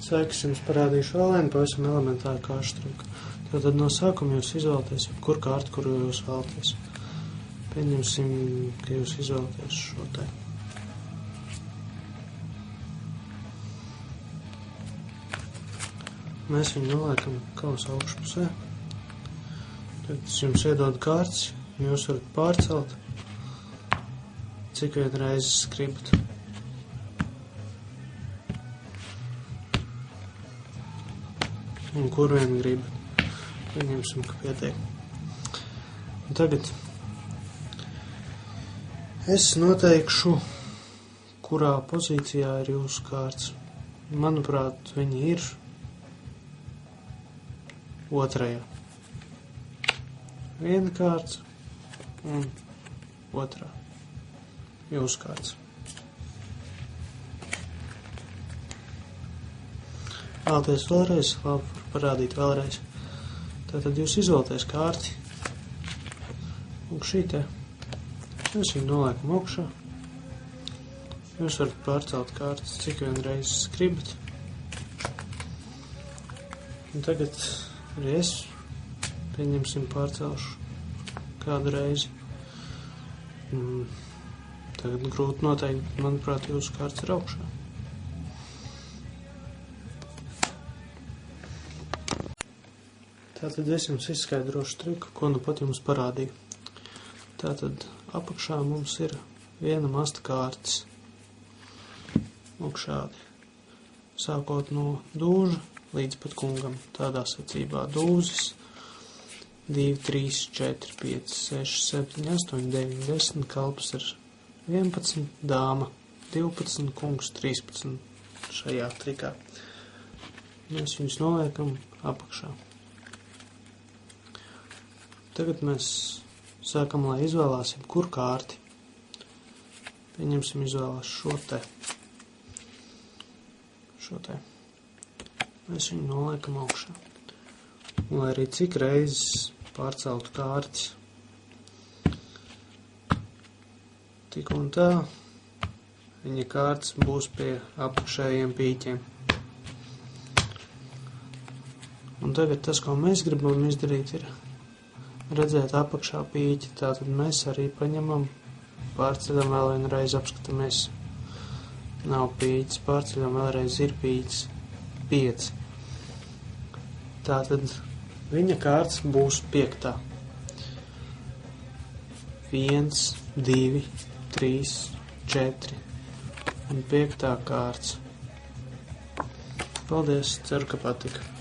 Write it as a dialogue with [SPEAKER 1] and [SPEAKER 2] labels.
[SPEAKER 1] Sveiks, jums parādīšu vēl vienu pavisam elementāru kāršu triku. Tātad no sākuma jūs izvēlaties jebkuru kārtu, kuru jūs vēlaties. Pieņemsim, ka jūs izvēlaties šo te. Mēs viņu noliekam kausa augšpusē. Tad es jums iedodu kārtas, jūs varat pārcelt, cik vien reizes gribat. Un kur vien gribat. Pieņemsim, ka pietiek. Un tagad es noteikšu, kurā pozīcijā ir jūsu kārtas. Manuprāt, viņi ir otrajā. Viena kārts un otrā. Jūsu kārts. Vēlaties vēlreiz, labi, parādīt vēlreiz. Tātad jūs izvēlaties kārti. Un šī te. Mēs viņu noliekam augšā. Jūs varat pārcelt kārtas, cik vien reizes gribat. Un tagad arī es, pieņemsim, pārcelšu kādu reizi. Tagad grūti noteikt, manuprāt, jūsu kārtas ir augšā. Tātad es jums izskaidrošu triku, ko nu pat jums parādīju. Tātad apakšā mums ir viena masta kārtas. Lūk šādi. Sākot no dūža līdz pat kungam. Tādā secībā dūzis 2, 3, 4, 5, 6, 7, 8, 9, 10, kalps ir 11, dāma 12, kungs 13 šajā trikā. Mēs viņus noliekam apakšā. Tagad mēs sākam, lai izvēlēsim, kur kārti. Pieņemsim, izvēlās šo te. Mēs viņu noliekam augšā. Un lai arī cik reizes pārceltu kārtas, tik un tā, viņa kārtas būs pie apakšējiem pīķiem. Un tagad tas, ko mēs gribam izdarīt, ir redzēt apakšā pīķi, tātad mēs arī paņemam, pārceļam vēl vienreiz, apskatāmies, nav pīķis, pārceļam vēlreiz ir pīķis, 5. Tātad viņa kārtas būs 5. 1, 2, 3, 4 un 5. kārtas. Paldies, ceru, ka patika.